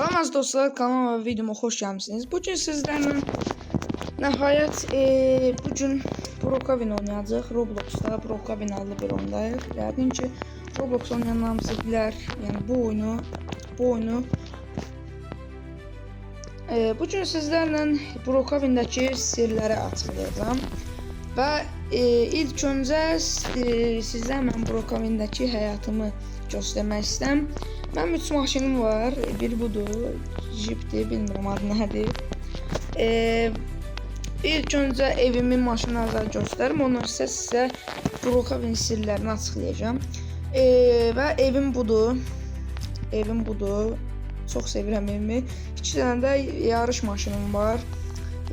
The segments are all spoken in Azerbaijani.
Salam az dostlar, kanalıma ve videoma xoş gəlmisiniz. Bugün sizlərlə nəhayət bugün Brokovin oynayacağıq. Robloxda Brokovin adlı bir oyundayıq. Yəqin ki Roblox oynayanlarımız bilər. Yəni bu oyunu bugün sizlərlə Brokovindəki sirləri açıqlayacağam. Və ilk öncə sizlərlə mən Brokovindəki həyatımı göstərmək istəyirəm. Mənim 3 maşınım var. Bir budur, jipdir, bilmirəm adı nədir. İlk öncə evimin maşınlarını göstərim. Ondan sonra sizə Brokovin sirlərini açıqlayacağım. Və evim budur. Evim budur. Çox sevirəm evimi. 2 dənə də yarış maşınım var.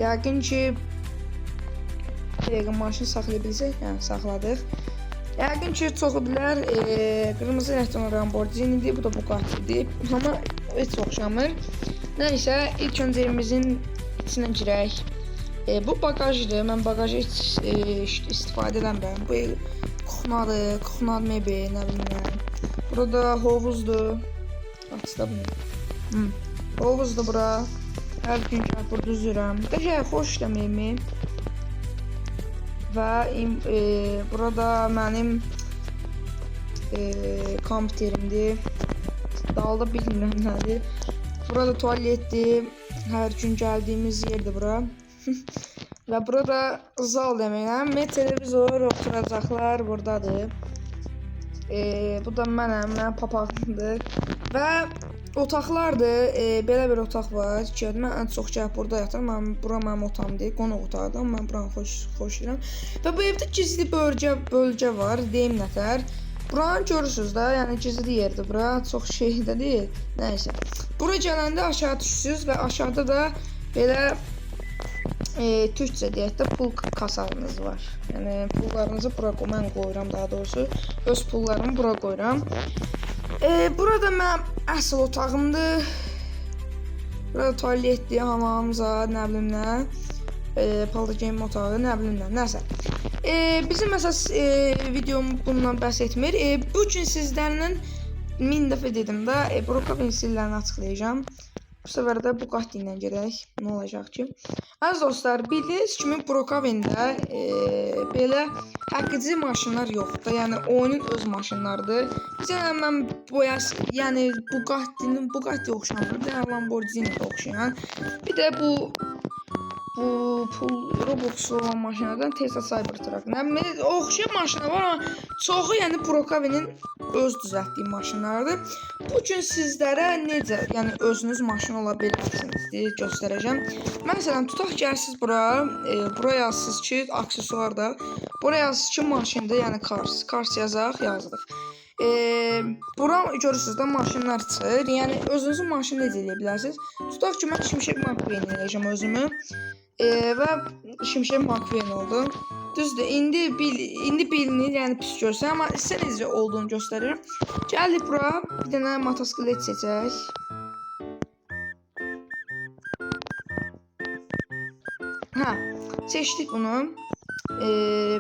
Yəqin ki maşın saxlaya bilsək, yəni saxladıq. Yəqin ki çoxu bilər, qırmızı rəngli Lamborghini'dir, bu da Bugatti'dir. Amma heç oxşamır. Nəysə, ilk öncə evimizin içinə girək. Bu bagajdır, mən bagajı heç istifadə edəmirəm. Bu kuxnadır, mebel, nə bilmirəm. Burada hovuzdur. Açda bunu. Hovuzdur bura. Hər gün burada üzürəm. Qəşəng xoş deməyimi. Və burada mənim kompüterimdir. Dalda bilmirəm nədir. Burada tualetdir. Hər gün gəldiyimiz yerdir bura. Və burada zal deməklə televizor oturacaqlar buradadır. Bu da mənim papağımdır. Və otaqlardır. Belə bir otaq var. Mən ən çox gəlib burada yatıram. Bura mənim otağımdır. Qonaq otağıdır. Mən buranı xoşlayıram. Və bu evdə gizli bölgə var. Deyim nətər. Buranı görürsünüz də. Yəni gizli yerdir bura. Çox şey də deyil. Nəysə. Bura gələndə aşağı düşürsünüz və aşağıda da belə türkcə deyək də pul kasanız var. Yəni pullarınızı bura mən qoyuram daha doğrusu. Öz pullarımı bura qoyuram. Burada mənim əsl otağımdır. Burada tualetdir, hamam zad, nə bilim nə. Palda geyinmə otağı, nə bilim nə, nəsə. Bizim əsas videom bundan bəhs etmir. Bugün sizlərlə 1000 dəfə dedim də Brokovin sirlərini açıqlayacağım. Bu səfər də Bugatti ilə gedək. Nə olacaq ki? Az dostlar, bildiyiniz kimi Brokovində belə həqiqi maşınlar yoxdur. Yəni oyunun öz maşınlarıdır. Məsələn mən yəni Bugatti oxşamır, Lamborghini oxşayan. Bir də bu Roblox olan maşınlardan Tesla Cybertruck. Oxşayan maşınlar var amma çoxu yəni Brokovinin öz düzəltdiyi maşınlardır. Bugün sizlərə necə, yəni özünüz maşın ola bilərsiniz deyə göstərəcəm. Məsələn, tutaq gəlsiniz bura yazsınız ki, aksesuarda. Bura yazsınız ki, maşındır, yəni Cars yazdıq. Bura görürsünüz də maşınlar çıxır. Yəni özünüzün maşını necə eləyə bilərsiniz? Tutaq ki, mən Şimşək McQueen eləyəcəm özümü. Və Şimşək McQueen oldu. Düzdür, indi bilinir, yəni pis görsən, amma sizə necə olduğunu göstərirəm. Gəldik bura, bir dənə motosiklet seçək. Seçdik bunu.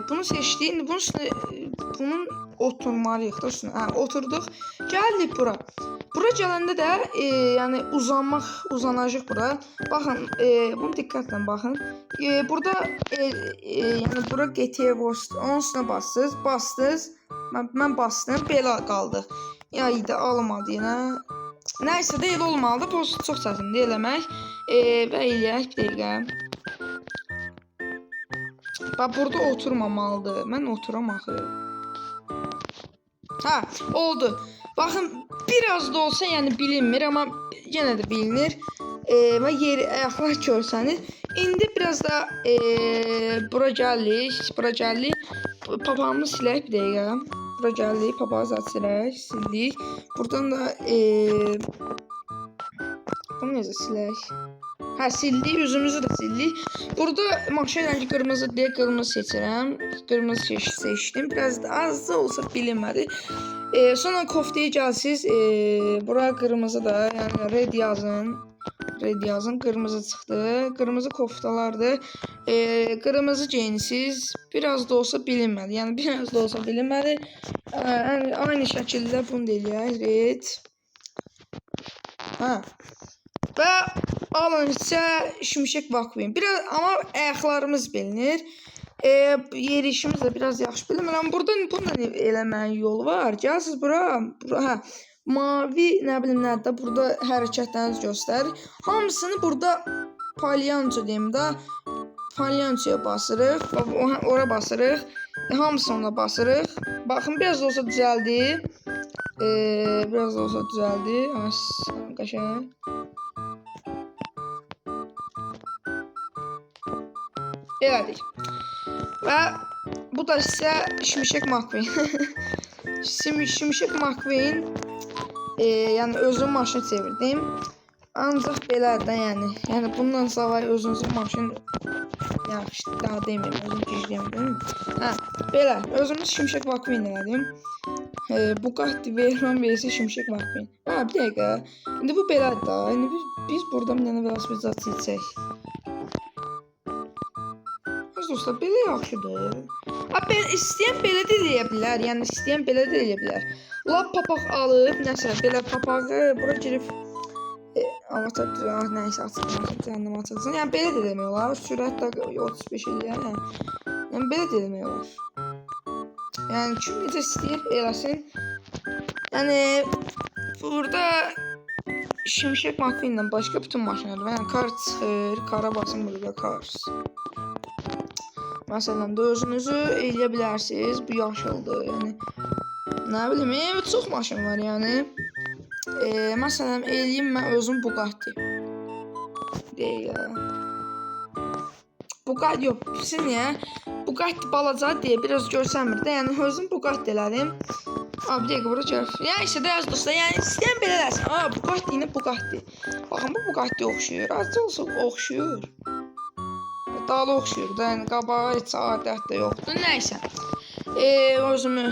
Bunu seçdik. İndi bunun oturmalıyıq da üstünə. Oturduq. Gəldik bura. Bura gələndə də yəni uzanacaq bura. Baxın, bunu diqqətlə baxın. Burada yəni bura GT Worst onun üstünə bastınız. Mən bastım, belə qaldı. Ya idi almadı yenə. Nəysə də elə olmalıdır. Bu çox çətindir eləmək. Və eləyək bir dəqiqə. Bax burada oturmamalıdır. Mən oturam axı. Oldu. Baxın, biraz da olsa yəni bilinmir, amma yenə də bilinir. Və yeri ayaqlar görsəniz. İndi biraz da bura gəlirik. Papağımı silək bir dəqiqə. Bura gəlirik, papağı zat sildik. Buradan da bunu necə silək? Sildik, üzümüzü də sildik. Burada maşın rəngi qırmızı deyə qırmızı seçirəm. Qırmızı seçdim. Biraz da az da olsa bilinmədi. Sonra koftaya gəlsiniz. Bura qırmızı da, yəni red yazın. Qırmızı çıxdı. Qırmızı koftalardır. Qırmızı geyinsiz. Biraz da olsa bilinmədi. Yəni biraz da olsa bilinmədi. Aynı şəkildə bunu da eləyək. Red. Və alın isə Şimşek McQueen. Biraz ama ayaqlarımız bilinir. Yerişimiz də biraz yaxşı bilmirəm. Burada eləməyin yolu var. Gəlsiz bura, hə, mavi nə bilim nədə burada hərəkətlərinizi göstərir. Hamısını burada palyanço deyim də, palyançoya basırıq, ora basırıq. Hamısını ona basırıq. Baxın biraz da olsa düzəldi. Biraz da olsa düzəldi. Qəşəng. Elədik. Və bu da sizə Şimşek McQueen. Şimşek McQueen. Yəni özüm maşın çevirdim. Ancaq belədir də yəni bundan savayı özünüzün maşın yaxşı daha deməyim, özüm gizləyəm. Hə, belə özümüz Şimşek McQueen elədim. Bugatti Veyron vs Şimşek McQueen. Ha, bir dəqiqə. İndi bu belədir də. İndi biz burada bir dənə velosiped çəkək. Dostlar, belə yaxşıdır. İstəyən belə də eləyə bilər. Yəni istəyən belə də eləyə bilər. Lap papaq alıb, nəsə belə papağı bura girib avatar nəysə açılsın. Yəni belə də demək olar. Sürət də 35 eləyər. Yəni belə də demək olar. Yəni kim necə istəyir eləsin. Yəni burada Şimşek McQueen-dən başqa bütün maşınlar var. Yəni kar çıxır, kara basın burada Cars. Məsələn də özünüzü eləyə bilərsiniz. Bu yaşıldır. Yəni nə bilim, çox maşın var yəni. Məsələn eləyim mən özüm Bugatti. Deyil. Bugatti yox, bilsin niyə? Bugatti balaca deyə biraz görsənmir də. Yəni özüm Bugatti elədim. Bir dəqiqə bura gəl. Yəni isə də yaz dostlar. Yəni istəyən belə eləsin. Bugatti ilə Bugatti. Baxın bu Bugatti oxşuyur. Azca olsa oxşuyur. Dalı oxşuyur da, yəni qabağı heç adət də yoxdur. Nəysə. Özümü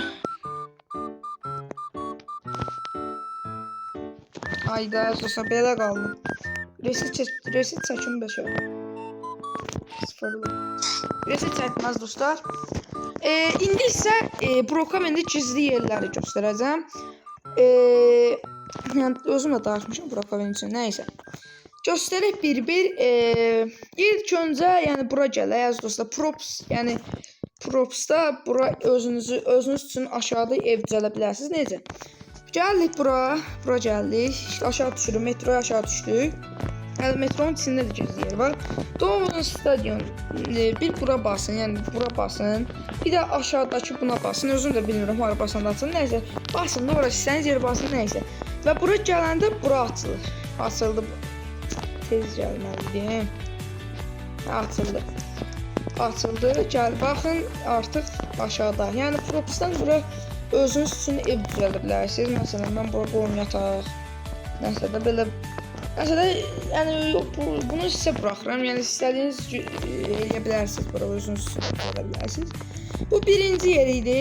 ayda dostlar belə qaldım. Reset çəkim 5. Sıfırlı. Reset çəkməz dostlar. İndi isə Brokamində gizli yerləri göstərəcəm. Yəni özüm də danışmışam Brokamen üçün. Nəysə. Göstərək bir-bir. İlk öncə, yəni bura gələk dostlar. Props, yəni Propsda bura özünüz üçün aşağıda ev düzələ bilərsiniz. Necə? Gəldik bura gəldik. İşte aşağı düşürük, metroya aşağı düşdük. Yəni metronun içində də gizli yer var. Doğrudan stadion. Bir bura basın, yəni bura basın. Bir də aşağıdakı buna basın. Özüm də bilmirəm hara basanda açın. Nəysə, basın da ora istəyiniz yer basın, nəysə. Və bura gələndə bura açılır. Açıldı bu. Tez gəlməlidir. Açıldı. Açıldı. Gəl baxın artıq aşağıda. Yəni Propsdan bura özünüz üçün ev düzəldə bilərsiniz. Məsələn mən bura qoyum yataq. Nəsə də belə. Nəsə də yəni bunu sizə buraxıram. Yəni istədiyiniz eləyə bilərsiniz bura özünüz üçün düzəldə bilərsiniz. Bu birinci yer idi.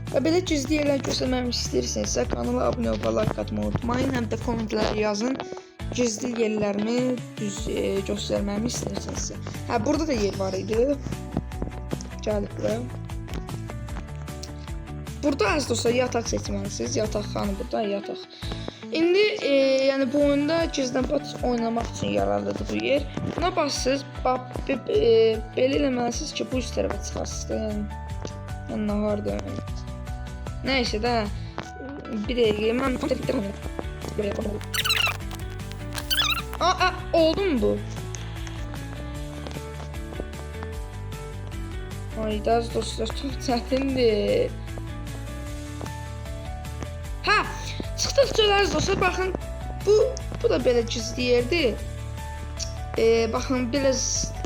Və belə gizli yerlər göstərməm istəyirsinizsə kanala abunə olub like atmayı unutmayın. Həm də kommentlərə yazın. Gizli yerlərimi göstərməyimi istəyirsinizsə. Hə, burada da yer var idi. Gəlib bura. Burada az da olsa yataq seçməlisiniz. Yataqxana burada, yataq. İndi yəni bu oyunda gizlənpaç oynamaq üçün yaradıldı bu yer. Buna basırsınız. Belə eləməlisiniz ki, bu üst tərəfə çıxarsınız. Yəni nahardır. Nəysə də bir dəqiqə mən oldu mu bu? Hayda dostlar, çox çətindir. Hə, çıxdıq görərsiniz dostlar, baxın bu da belə gizli yerdir. Baxın belə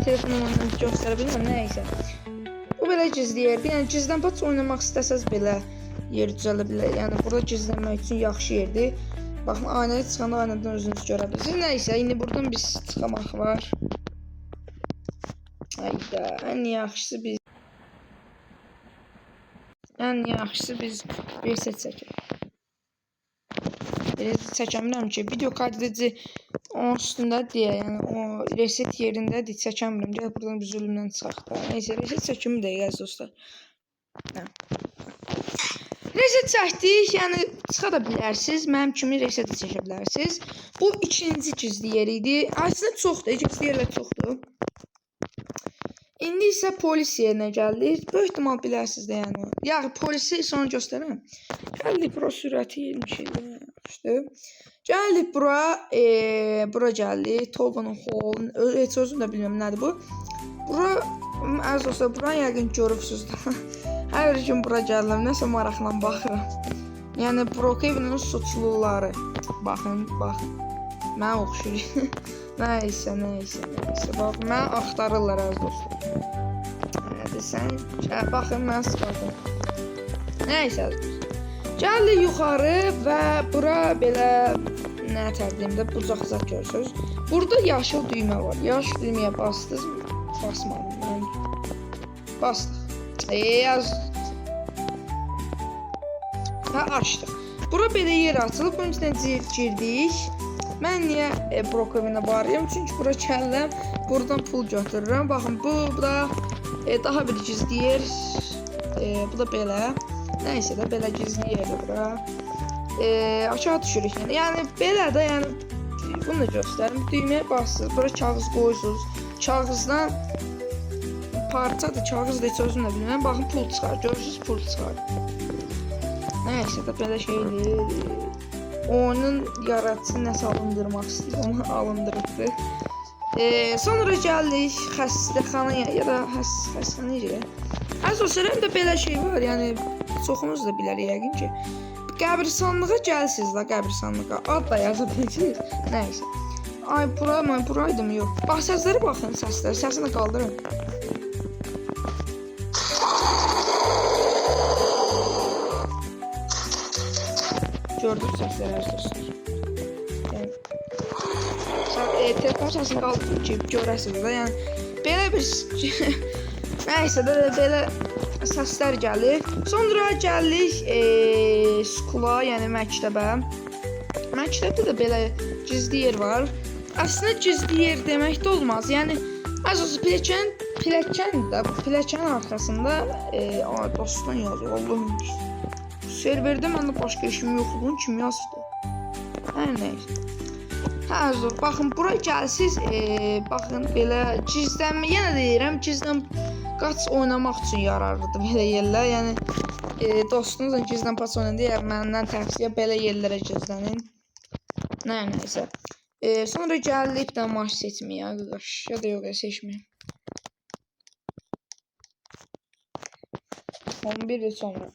telefonumdan göstərə bilmirəm, nəysə. Bu belə gizli yerdir. Yəni gizlənpaç oynamaq istəsəz belə yer düzələ bilər. Yəni burada gizlənmək üçün yaxşı yerdir. Baxın, aynaya çıxanda aynadan özünüz görə bilirsiniz. Nəysə, indi buradan biz çıxamaq var. Hayda, ən yaxşısı biz reset çəkək. Reset çəkəmirəm ki, video kaydedici onun üstündə deyə, yəni o reset yerindədir, çəkəmirəm. Gəl buradan bir zülümdən çıxaq da. Nəysə, reset çəkimi də gəz dostlar. Reset çəkdik, yəni çıxa da bilərsiniz. Mənim kimi reset çəkə bilərsiniz. Bu ikinci gizli yer idi. Aslında çoxdur, gizli yerlər çoxdur. İndi isə polis yerinə gəldik. Böyük ehtimal bilərsiniz də yəni. Yəni polisi sonra göstərəm. Gəldik bura sürəti 22-dir. Gəldik bura, bura gəldik. Tolvanın Hall, heç özüm də bilmirəm nədir bu. Bura, əziz dostlar, bura yəqin görürsünüz də. Hər gün bura gəlirəm, nəsə maraqla baxıram. Yəni Brookhaven'ın suçluları. Baxın, baxın. Mən oxşuyur. Nəysə. Bax, mən axtarırlar əziz dostlar. Nədir sən? Baxın, mən sıxıldım. Nəysə əziz dostlar. Gəldik yuxarı və bura belə nə təqdimdə bucaq-bucaq görürsünüz. Burada yaşıl düymə var. Yaşıl düyməyə bastınız mı? Basmadım. Bastıq. Açdıq. Bura belə yer açılıb. Bunun içinə girdik. Mən niyə Brookhaven'a varıyam? Çünki bura kəlləm. Buradan pul götürürəm. Baxın, bu da daha bir gizli yer. Bu da belə. Nəysə də belə gizli yerdir bura. Aşağı düşürük. Yəni belə də, yəni bunu da göstərim. Düyməyə basırsınız. Bura kağız qoyursunuz. Kağızdan parçadır, kağız da heç özüm də bilmirəm. Baxın, pul çıxar. Görürsünüz, pul çıxar. Nəysə də belə şeydir. Oyunun yaratıcısı nəsə alındırmaq istəyir, onu alındırıbdır. Sonra gəldik xəstəxana ya da xəstəxana necə? Əziz dostlar, həm də belə şey var, yəni çoxunuz da bilər yəqin ki. Qəbirstanlığa gəlsiniz la, qəbirstanlığa. Ad da yaza biləcək. Nəysə. Ay, buraydı mı? Yox. Bax, səslərə baxın, səsini qaldırın. Gördük səsləri əziz dostlar. Telefon səsini qaldırın ki, görəsiniz də. Yəni belə bir nəysə də belə səslər gəlir. Sonra gəldik skula, yəni məktəbə. Məktəbdə də belə gizli yer var. Əslində gizli yer demək də olmaz. Yəni əziz pilləkənin arxasında dostun yazır. Allahım. Serverdə məndə başqa işim yoxdur, kim yazdı? Hər nəysə. Əziz, baxın, bura gəlsiniz, baxın belə gizlənmə, yenə deyirəm, gizlən qaç oynamaq üçün yararlıdır belə yerlər. Yəni dostunuzla gizlən paç oynayın deyə məndən tövsiyə belə yerlərə gizlənin. Nəysə. Sonra gəldik bir də maç seçməyə, qardaş. Ya da yox, seçməyə. 11 il sonra.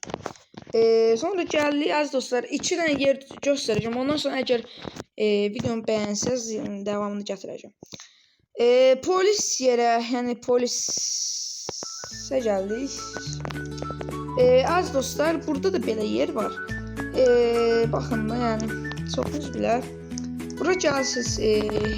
Sonra gəldik əziz dostlar, 2 dənə yer göstərəcəm. Ondan sonra əgər videomu bəyənsəz davamını gətirəcəm. Polis yerə, yəni polisə gəldik. Əziz dostlar, burada da belə yer var. Baxın da, yəni çoxunuz bilər. Bura gəlsiniz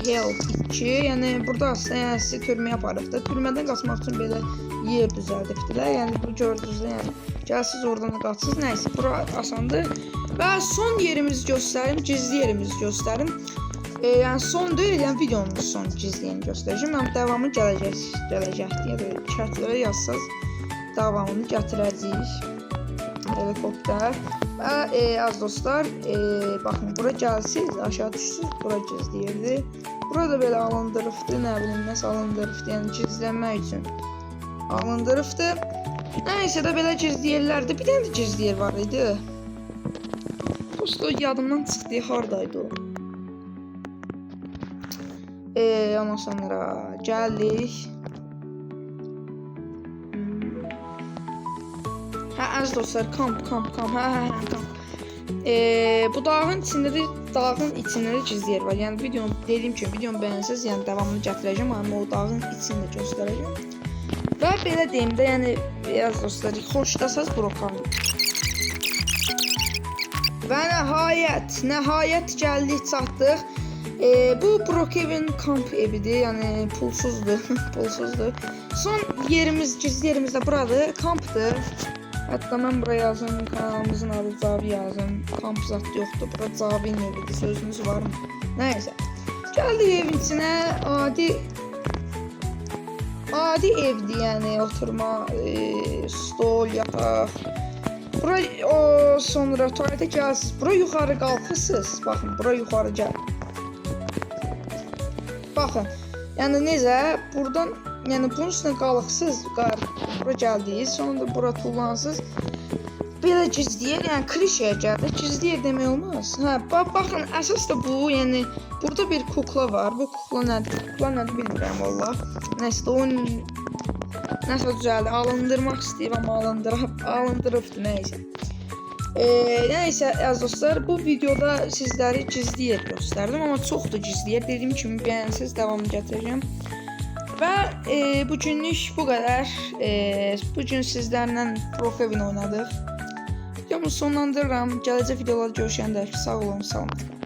Hell 2, yəni burada aslında sizi türməyə aparıbdır. Türmədən qaçmaq üçün belə yer düzəldibdilər. Yəni bu gördünüz də, yəni gəlsiniz oradan da qaçsınız. Nəysə, bura asandır. Və son yerimizi göstərim, gizli yerimizi göstərim. Yəni son deyil, yəni videonun son gizli yerini göstərəcəm. Mən davamı gələcəkdir. Ya da chatlərə yazsaz davamını gətirəcəyik. Helikopter. Və az dostlar, baxın, bura gəlsiniz, aşağı düşsünüz, bura gizli yerdir. Burada belə alındırıbdır, nə bilim, nəsə alındırıbdır, yəni gizlənmək üçün alındırıbdır. Nəysə də belə gizli yerlərdir. Bir dənə də gizli yer var idi. Dostu yadımdan çıxdı, haradaydı o? Ondan sonra gəldik. Əziz dostlar, kamp. Bu dağın içində də gizli yer var. Yəni videonu dediyim kimi, videonu bəyənsəz, yəni davamını gətirəcəm, amma o dağın içini də göstərəcəm. Və belə deyim də, yəni əziz dostlar, xoşdasaz Brookhaven. Və nəhayət gəldik, çatdıq. Bu Brookhaven kamp evidir, yəni pulsuzdur. Son yerimiz, gizli yerimiz də buradır, kampdır. Hətta mən buraya yazım, kanalımızın adı Cavi yazım. Kamp zat yoxdur, bura Cavin evidir, sözünüz var mı? Nəysə. Gəldik evin içinə, adi evdir, yəni oturma, stol, yataq, Bura o sonra tuvalete gəlsiniz. Bura yuxarı qalxırsınız. Baxın, bura yuxarı gəl. Baxın. Yəni necə? Buradan, yəni bunun üstünə qalxırsınız, bura gəldiniz, sonra da bura tullansınız. Belə gizləyir, yəni klişəyə gəldi. Gizləyir demək olmaz. Hə, baxın, əsas da bu, yəni burada bir kukla var. Bu kukla nədir? Kukla nədir bilmirəm vallah. Nəsə o nəsə düzəldi. Alındırmaq istəyir, amma alındırıbdı nəysə. Nəysə əziz dostlar, bu videoda sizləri gizli yer göstərdim, amma çoxdur gizli yer. Dediyim kimi bəyənsiniz, davamını gətirəcəm. Və bugünlük bu qədər. Bugün sizlərlə Brookhaven oynadıq. Videomu sonlandırıram. Gələcək videolarda görüşəndə sağ olun, salam.